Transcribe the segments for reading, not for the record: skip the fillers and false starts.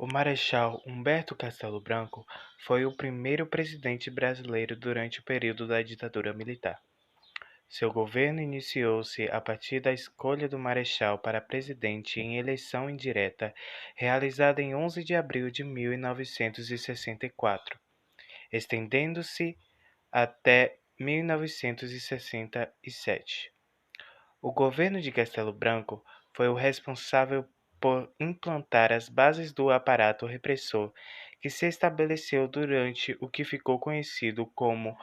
O Marechal Humberto Castelo Branco foi o primeiro presidente brasileiro durante o período da ditadura militar. Seu governo iniciou-se a partir da escolha do Marechal para presidente em eleição indireta, realizada em 11 de abril de 1964, estendendo-se até 1967. O governo de Castelo Branco foi o responsável por implantar as bases do aparato repressor que se estabeleceu durante o que ficou conhecido como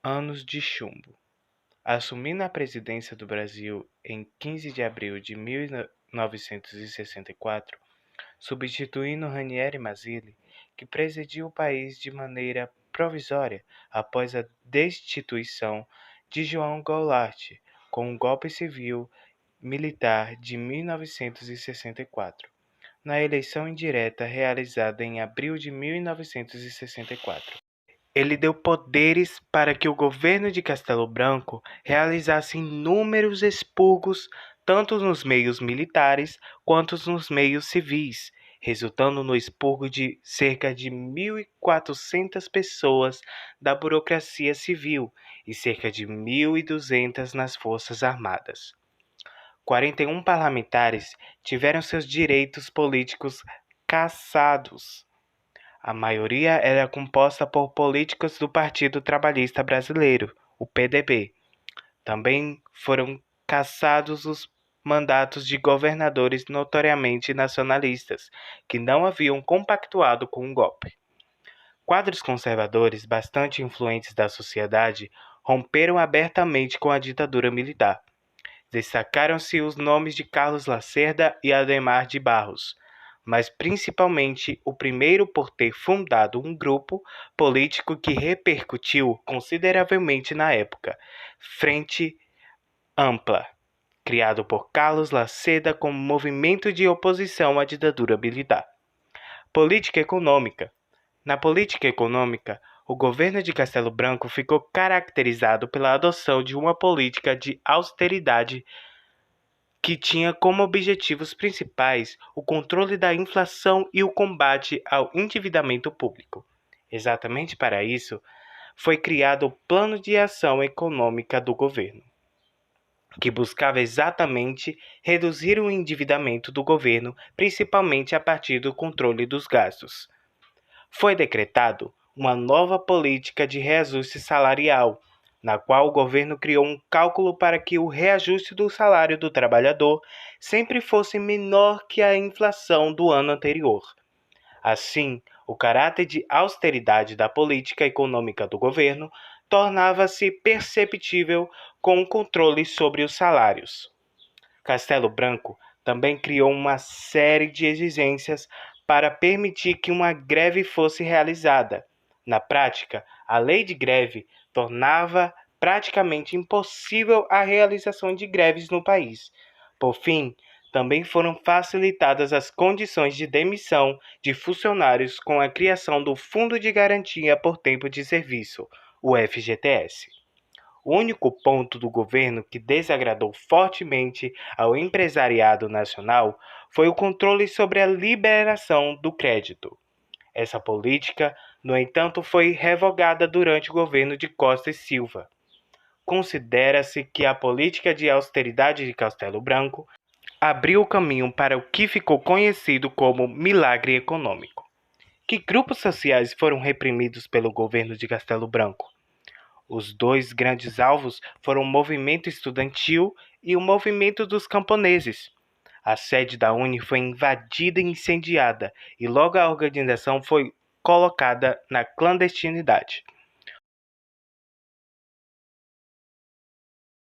Anos de Chumbo. Assumindo a presidência do Brasil em 15 de abril de 1964, substituindo Ranieri Mazzilli, que presidiu o país de maneira provisória após a destituição de João Goulart, com o golpe civil militar de 1964, na eleição indireta realizada em abril de 1964. Ele deu poderes para que o governo de Castelo Branco realizasse inúmeros expurgos tanto nos meios militares quanto nos meios civis, resultando no expurgo de cerca de 1.400 pessoas da burocracia civil e cerca de 1.200 nas Forças Armadas. 41 parlamentares tiveram seus direitos políticos cassados. A maioria era composta por políticos do Partido Trabalhista Brasileiro, o PDB. Também foram cassados os mandatos de governadores notoriamente nacionalistas, que não haviam compactuado com o golpe. Quadros conservadores bastante influentes da sociedade romperam abertamente com a ditadura militar. Destacaram-se os nomes de Carlos Lacerda e Adhemar de Barros, mas principalmente o primeiro por ter fundado um grupo político que repercutiu consideravelmente na época, Frente Ampla, criado por Carlos Lacerda como movimento de oposição à ditadura militar. Política econômica. Na política econômica, o governo de Castelo Branco ficou caracterizado pela adoção de uma política de austeridade que tinha como objetivos principais o controle da inflação e o combate ao endividamento público. Exatamente para isso, foi criado o Plano de Ação Econômica do governo, que buscava exatamente reduzir o endividamento do governo, principalmente a partir do controle dos gastos. Foi decretado uma nova política de reajuste salarial, na qual o governo criou um cálculo para que o reajuste do salário do trabalhador sempre fosse menor que a inflação do ano anterior. Assim, o caráter de austeridade da política econômica do governo tornava-se perceptível com o controle sobre os salários. Castelo Branco também criou uma série de exigências para permitir que uma greve fosse realizada. Na prática, a lei de greve tornava praticamente impossível a realização de greves no país. Por fim, também foram facilitadas as condições de demissão de funcionários com a criação do Fundo de Garantia por Tempo de Serviço, o FGTS. O único ponto do governo que desagradou fortemente ao empresariado nacional foi o controle sobre a liberação do crédito. Essa política, no entanto, foi revogada durante o governo de Costa e Silva. Considera-se que a política de austeridade de Castelo Branco abriu o caminho para o que ficou conhecido como milagre econômico. Que grupos sociais foram reprimidos pelo governo de Castelo Branco? Os dois grandes alvos foram o movimento estudantil e o movimento dos camponeses. A sede da UNE foi invadida e incendiada, e logo a organização foi colocada na clandestinidade.